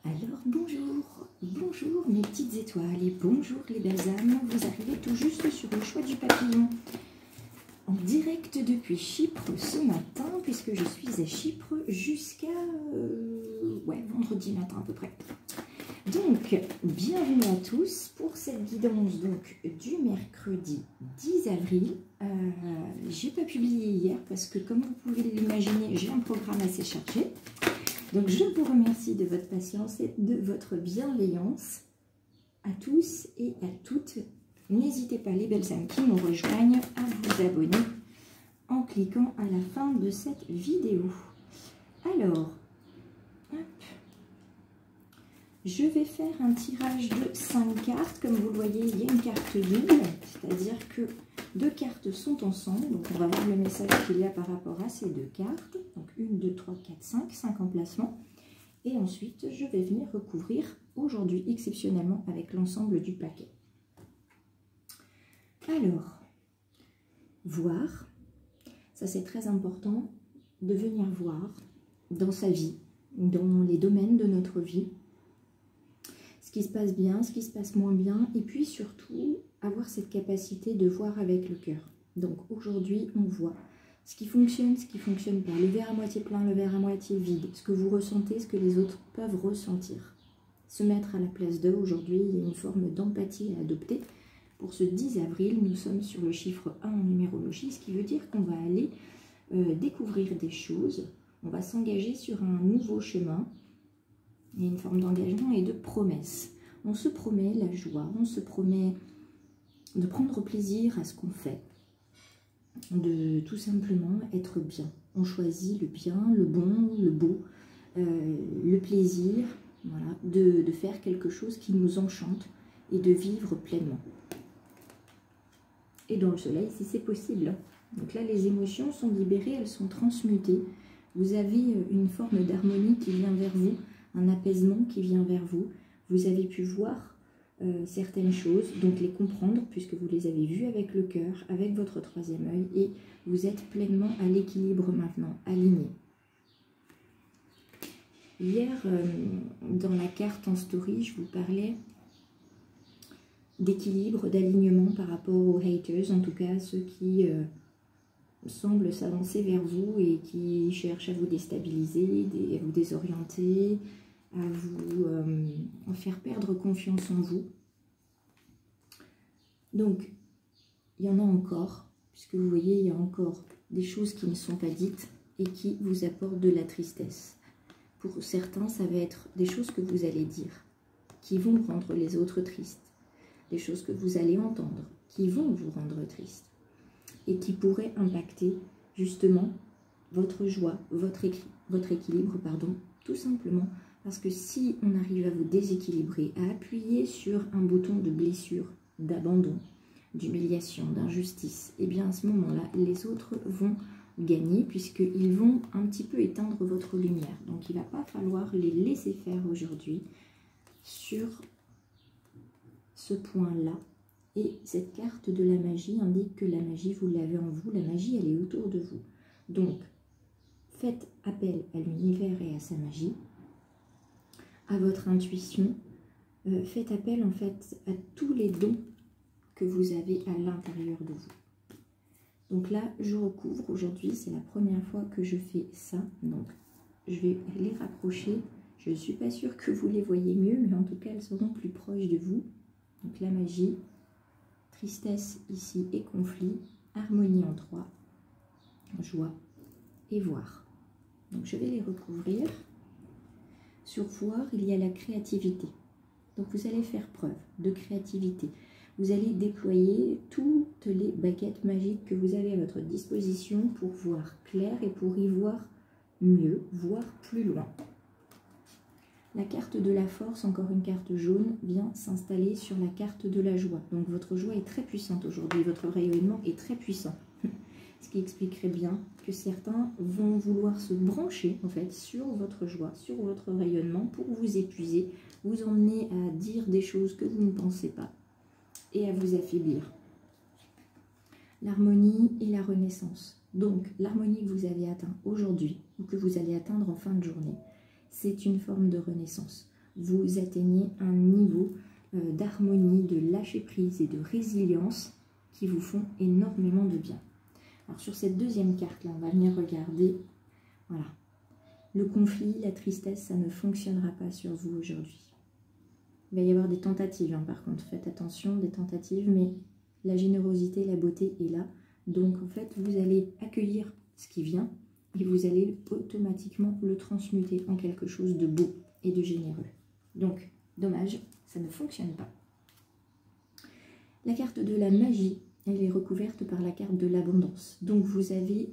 Alors bonjour mes petites étoiles et bonjour les belles âmes, vous arrivez tout juste sur le choix du papillon en direct depuis Chypre ce matin puisque je suis à Chypre jusqu'à vendredi matin à peu près. Donc bienvenue à tous pour cette guidance donc, du mercredi 10 avril. J'ai pas publié hier parce que comme vous pouvez l'imaginer j'ai un programme assez chargé. Donc je vous remercie de votre patience et de votre bienveillance à tous et à toutes. N'hésitez pas les belles âmes qui nous rejoignent à vous abonner en cliquant à la fin de cette vidéo. Alors, hop, je vais faire un tirage de 5 cartes. Comme vous le voyez, il y a une carte double, c'est-à-dire que 2 cartes sont ensemble. Donc on va voir le message qu'il y a par rapport à ces 2 cartes. Donc 1, 2, 3, 4, 5 emplacements. Et ensuite, je vais venir recouvrir aujourd'hui exceptionnellement avec l'ensemble du paquet. Alors, voir, ça c'est très important de venir voir dans sa vie, dans les domaines de notre vie, ce qui se passe bien, ce qui se passe moins bien, et puis surtout avoir cette capacité de voir avec le cœur. Donc aujourd'hui, on voit ce qui fonctionne pas, le verre à moitié plein, le verre à moitié vide, ce que vous ressentez, ce que les autres peuvent ressentir. Se mettre à la place d'eux, aujourd'hui, il y a une forme d'empathie à adopter. Pour ce 10 avril, nous sommes sur le chiffre 1 en numérologie, ce qui veut dire qu'on va aller découvrir des choses, on va s'engager sur un nouveau chemin. Il y a une forme d'engagement et de promesse. On se promet la joie, on se promet de prendre plaisir à ce qu'on fait, de tout simplement être bien. On choisit le bien, le bon, le beau, le plaisir, voilà, de faire quelque chose qui nous enchante et de vivre pleinement. Et dans le soleil, si c'est possible. Donc là, les émotions sont libérées, elles sont transmutées. Vous avez une forme d'harmonie qui vient vers vous, un apaisement qui vient vers vous. Vous avez pu voir certaines choses, donc les comprendre, puisque vous les avez vues avec le cœur, avec votre troisième œil, et vous êtes pleinement à l'équilibre maintenant, aligné. Hier, dans la carte en story, je vous parlais d'équilibre, d'alignement par rapport aux haters, en tout cas ceux qui semblent s'avancer vers vous et qui cherchent à vous déstabiliser, à vous désorienter, à vous faire perdre confiance en vous. Donc, il y en a encore, puisque vous voyez, il y a encore des choses qui ne sont pas dites et qui vous apportent de la tristesse. Pour certains, ça va être des choses que vous allez dire, qui vont rendre les autres tristes. Des choses que vous allez entendre, qui vont vous rendre triste et qui pourraient impacter justement votre joie, votre équilibre, pardon, tout simplement. Parce que si on arrive à vous déséquilibrer, à appuyer sur un bouton de blessure, d'abandon, d'humiliation, d'injustice, et bien à ce moment-là, les autres vont gagner puisqu'ils vont un petit peu éteindre votre lumière. Donc il ne va pas falloir les laisser faire aujourd'hui sur ce point-là. Et cette carte de la magie indique que la magie, vous l'avez en vous, la magie, elle est autour de vous. Donc, faites appel à l'univers et à sa magie, à votre intuition, faites appel en fait à tous les dons que vous avez à l'intérieur de vous. Donc là, je recouvre aujourd'hui, c'est la première fois que je fais ça, donc je vais les rapprocher. Je ne suis pas sûre que vous les voyez mieux, mais en tout cas, elles seront plus proches de vous. Donc la magie, tristesse ici et conflit, harmonie en 3, joie et voir. Donc je vais les recouvrir. Sur voir, il y a la créativité. Donc vous allez faire preuve de créativité. Vous allez déployer toutes les baguettes magiques que vous avez à votre disposition pour voir clair et pour y voir mieux, voir plus loin. La carte de la force, encore une carte jaune, vient s'installer sur la carte de la joie. Donc votre joie est très puissante aujourd'hui, votre rayonnement est très puissant. Ce qui expliquerait bien que certains vont vouloir se brancher en fait sur votre joie, sur votre rayonnement pour vous épuiser, vous emmener à dire des choses que vous ne pensez pas et à vous affaiblir. L'harmonie et la renaissance. Donc l'harmonie que vous avez atteint aujourd'hui ou que vous allez atteindre en fin de journée, c'est une forme de renaissance. vous atteignez un niveau d'harmonie, de lâcher prise et de résilience qui vous font énormément de bien. Alors sur cette deuxième carte là, on va venir regarder, voilà, le conflit, la tristesse, ça ne fonctionnera pas sur vous aujourd'hui. Il va y avoir des tentatives, hein, par contre, faites attention, des tentatives, mais la générosité, la beauté est là. Donc en fait, vous allez accueillir ce qui vient et vous allez automatiquement le transmuter en quelque chose de beau et de généreux. Donc, dommage, ça ne fonctionne pas. La carte de la magie, elle est recouverte par la carte de l'abondance. Donc vous avez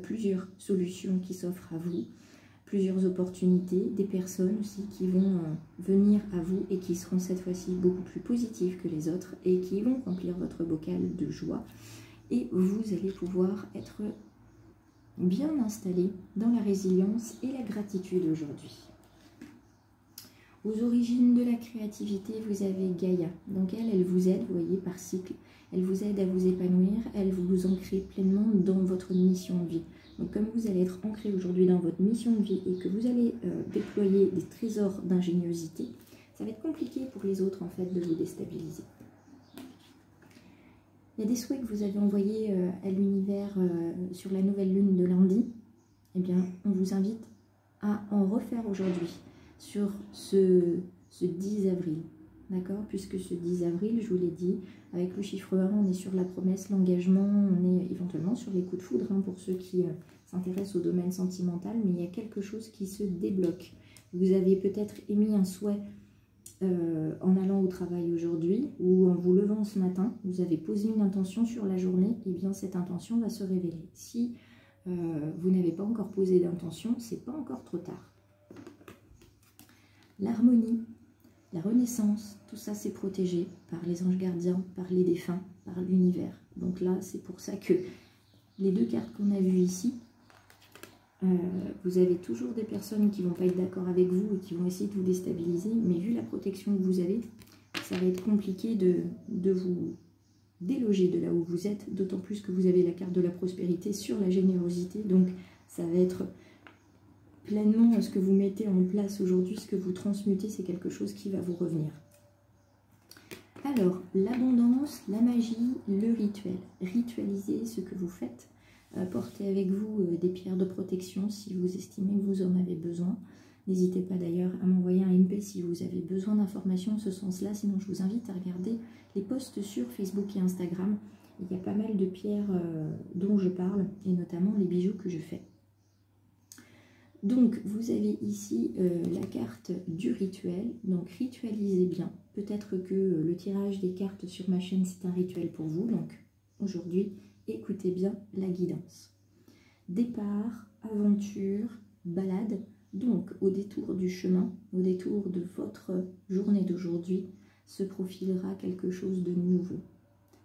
plusieurs solutions qui s'offrent à vous, plusieurs opportunités, des personnes aussi qui vont venir à vous et qui seront cette fois-ci beaucoup plus positives que les autres et qui vont remplir votre bocal de joie. Et vous allez pouvoir être bien installé dans la résilience et la gratitude aujourd'hui. Aux origines de la créativité, vous avez Gaïa. Donc elle vous aide, vous voyez, par cycle. Elle vous aide à vous épanouir, elle vous ancre pleinement dans votre mission de vie. Donc comme vous allez être ancré aujourd'hui dans votre mission de vie et que vous allez déployer des trésors d'ingéniosité, ça va être compliqué pour les autres en fait de vous déstabiliser. Il y a des souhaits que vous avez envoyés à l'univers sur la nouvelle lune de lundi. Eh bien, on vous invite à en refaire aujourd'hui sur ce 10 avril. D'accord? Puisque ce 10 avril, je vous l'ai dit, avec le chiffre 1, on est sur la promesse, l'engagement, on est éventuellement sur les coups de foudre hein, pour ceux qui s'intéressent au domaine sentimental, mais il y a quelque chose qui se débloque. Vous avez peut-être émis un souhait en allant au travail aujourd'hui ou en vous levant ce matin, vous avez posé une intention sur la journée, et bien cette intention va se révéler. Si vous n'avez pas encore posé d'intention, c'est pas encore trop tard. L'harmonie, la renaissance, tout ça c'est protégé par les anges gardiens, par les défunts, par l'univers. Donc là, c'est pour ça que les deux cartes qu'on a vues ici, vous avez toujours des personnes qui ne vont pas être d'accord avec vous et qui vont essayer de vous déstabiliser, mais vu la protection que vous avez, ça va être compliqué de vous déloger de là où vous êtes, d'autant plus que vous avez la carte de la prospérité sur la générosité, donc ça va être pleinement ce que vous mettez en place aujourd'hui, ce que vous transmutez, c'est quelque chose qui va vous revenir. Alors, l'abondance, la magie, le rituel. Ritualisez ce que vous faites. Portez avec vous des pierres de protection si vous estimez que vous en avez besoin. N'hésitez pas d'ailleurs à m'envoyer un MP si vous avez besoin d'informations en ce sens-là. Sinon, je vous invite à regarder les posts sur Facebook et Instagram. Il y a pas mal de pierres dont je parle, et notamment les bijoux que je fais. Donc, vous avez ici la carte du rituel. Donc, ritualisez bien. Peut-être que le tirage des cartes sur ma chaîne, c'est un rituel pour vous. Donc, aujourd'hui, écoutez bien la guidance. Départ, aventure, balade. Donc, au détour du chemin, au détour de votre journée d'aujourd'hui, se profilera quelque chose de nouveau.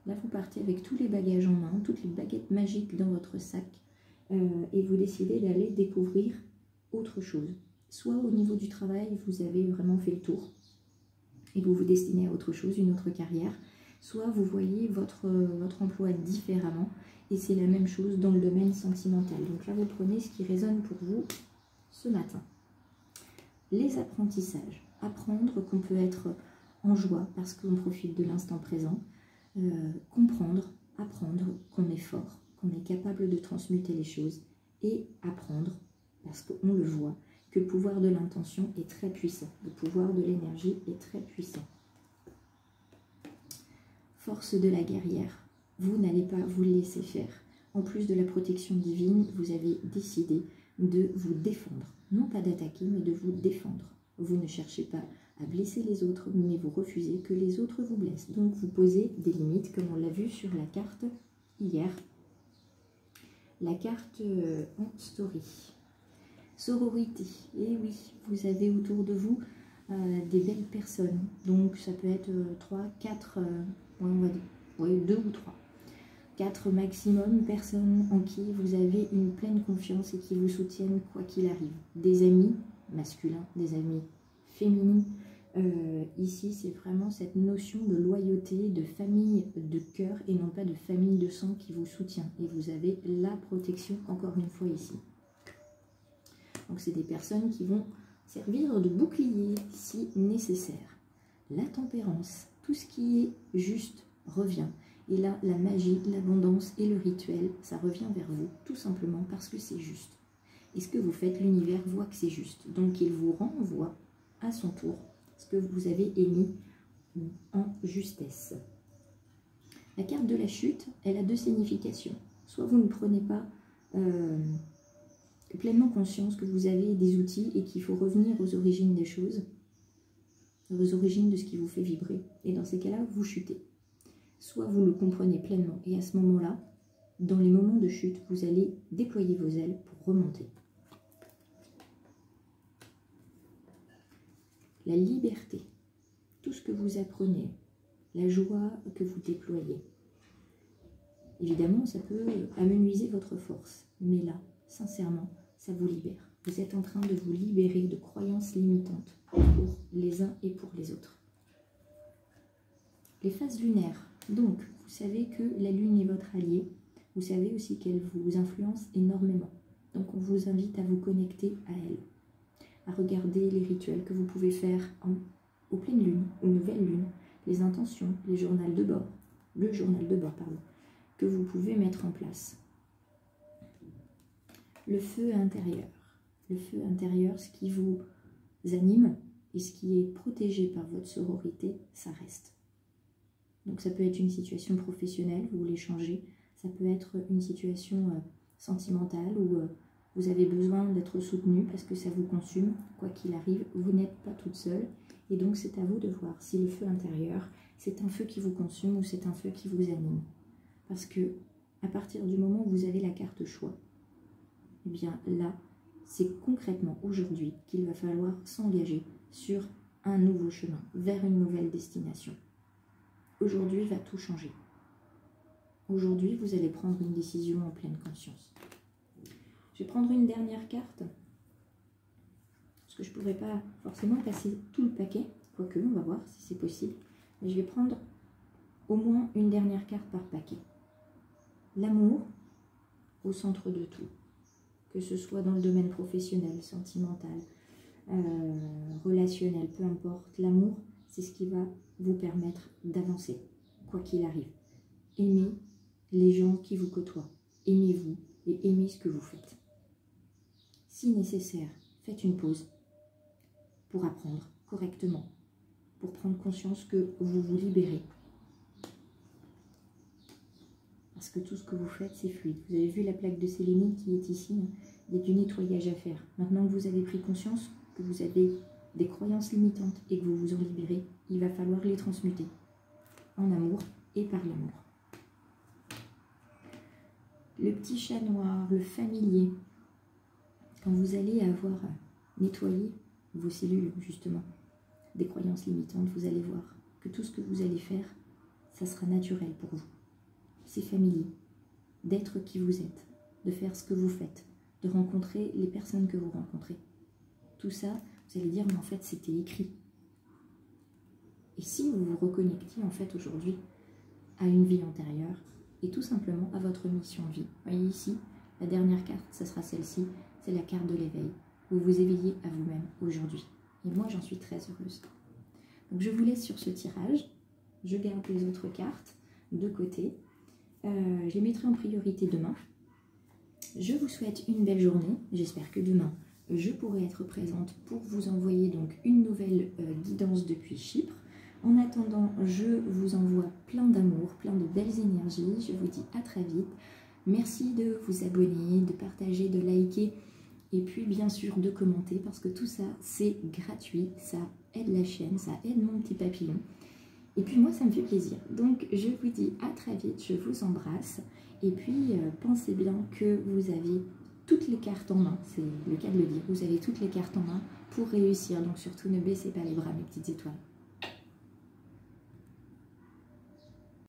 Là, vous partez avec tous les bagages en main, toutes les baguettes magiques dans votre sac et vous décidez d'aller découvrir autre chose. Soit au niveau du travail, vous avez vraiment fait le tour et vous vous destinez à autre chose, une autre carrière. Soit vous voyez votre emploi différemment et c'est la même chose dans le domaine sentimental. Donc là, vous prenez ce qui résonne pour vous ce matin. Les apprentissages. Apprendre qu'on peut être en joie parce qu'on profite de l'instant présent. Comprendre, apprendre qu'on est fort, qu'on est capable de transmuter les choses et apprendre, parce qu'on le voit, que le pouvoir de l'intention est très puissant, le pouvoir de l'énergie est très puissant. Force de la guerrière, vous n'allez pas vous laisser faire. En plus de la protection divine, vous avez décidé de vous défendre. Non pas d'attaquer, mais de vous défendre. Vous ne cherchez pas à blesser les autres, mais vous refusez que les autres vous blessent. Donc vous posez des limites, comme on l'a vu sur la carte hier. La carte en story. Sororité. Et oui, vous avez autour de vous des belles personnes. Donc ça peut être 3, 4, on va dire, ouais, 2 ou 3. 4 maximum personnes en qui vous avez une pleine confiance et qui vous soutiennent quoi qu'il arrive. Des amis masculins, des amis féminins. Ici, c'est vraiment cette notion de loyauté, de famille de cœur et non pas de famille de sang qui vous soutient. Et vous avez la protection, encore une fois, ici. Donc, c'est des personnes qui vont servir de bouclier si nécessaire. La tempérance, tout ce qui est juste revient. Et là, la magie, l'abondance et le rituel, ça revient vers vous, tout simplement parce que c'est juste. Et ce que vous faites, l'univers voit que c'est juste. Donc, il vous renvoie à son tour ce que vous avez émis en justesse. La carte de la chute, elle a deux significations. Soit vous ne prenez pas pleinement conscience que vous avez des outils et qu'il faut revenir aux origines des choses, aux origines de ce qui vous fait vibrer. Et dans ces cas-là, vous chutez. Soit vous le comprenez pleinement et à ce moment-là, dans les moments de chute, vous allez déployer vos ailes pour remonter. La liberté, tout ce que vous apprenez, la joie que vous déployez. Évidemment, ça peut amenuiser votre force, mais là, sincèrement, ça vous libère. Vous êtes en train de vous libérer de croyances limitantes pour les uns et pour les autres. Les phases lunaires. Donc, vous savez que la Lune est votre allié. Vous savez aussi qu'elle vous influence énormément. Donc, on vous invite à vous connecter à elle. À regarder les rituels que vous pouvez faire aux pleines lunes, aux nouvelles lunes, les intentions, les journaux de bord, le journal de bord, pardon, que vous pouvez mettre en place. Le feu intérieur. Le feu intérieur, ce qui vous anime et ce qui est protégé par votre sororité, ça reste. Donc ça peut être une situation professionnelle, vous voulez changer, ça peut être une situation sentimentale où vous avez besoin d'être soutenu parce que ça vous consume, quoi qu'il arrive, vous n'êtes pas toute seule. Et donc c'est à vous de voir si le feu intérieur, c'est un feu qui vous consume ou c'est un feu qui vous anime. Parce que à partir du moment où vous avez la carte choix, eh bien là, c'est concrètement aujourd'hui qu'il va falloir s'engager sur un nouveau chemin, vers une nouvelle destination. Aujourd'hui va tout changer. Aujourd'hui, vous allez prendre une décision en pleine conscience. Je vais prendre une dernière carte, parce que je ne pourrais pas forcément passer tout le paquet, quoique, on va voir si c'est possible. Mais je vais prendre au moins une dernière carte par paquet. L'amour au centre de tout, que ce soit dans le domaine professionnel, sentimental, relationnel, peu importe. L'amour, c'est ce qui va vous permettre d'avancer, quoi qu'il arrive. Aimez les gens qui vous côtoient, aimez-vous et aimez ce que vous faites. Si nécessaire, faites une pause pour apprendre correctement, pour prendre conscience que vous vous libérez. Parce que tout ce que vous faites, c'est fluide. Vous avez vu la plaque de sélénite qui est ici, hein, il y a du nettoyage à faire. Maintenant que vous avez pris conscience que vous avez des croyances limitantes et que vous vous en libérez, il va falloir les transmuter en amour et par l'amour. Le petit chat noir, le familier, quand vous allez avoir nettoyé vos cellules, justement, des croyances limitantes, vous allez voir que tout ce que vous allez faire, ça sera naturel pour vous. C'est familier, d'être qui vous êtes, de faire ce que vous faites, de rencontrer les personnes que vous rencontrez. Tout ça, vous allez dire, mais en fait, c'était écrit. Et si vous vous reconnectiez, en fait, aujourd'hui, à une vie antérieure, et tout simplement à votre mission de vie. Vous voyez ici, la dernière carte, ça sera celle-ci, c'est la carte de l'éveil. Vous vous éveillez à vous-même aujourd'hui. Et moi, j'en suis très heureuse. Donc, je vous laisse sur ce tirage. Je garde les autres cartes de côté. Je les mettrai en priorité demain. Je vous souhaite une belle journée. J'espère que demain, je pourrai être présente pour vous envoyer donc une nouvelle guidance depuis Chypre. En attendant, je vous envoie plein d'amour, plein de belles énergies. Je vous dis à très vite. Merci de vous abonner, de partager, de liker et puis bien sûr de commenter parce que tout ça, c'est gratuit. Ça aide la chaîne, ça aide mon petit papillon. Et puis moi, ça me fait plaisir. Donc, je vous dis à très vite. Je vous embrasse. Et puis, pensez bien que vous avez toutes les cartes en main. C'est le cas de le dire. Vous avez toutes les cartes en main pour réussir. Donc, surtout, ne baissez pas les bras, mes petites étoiles.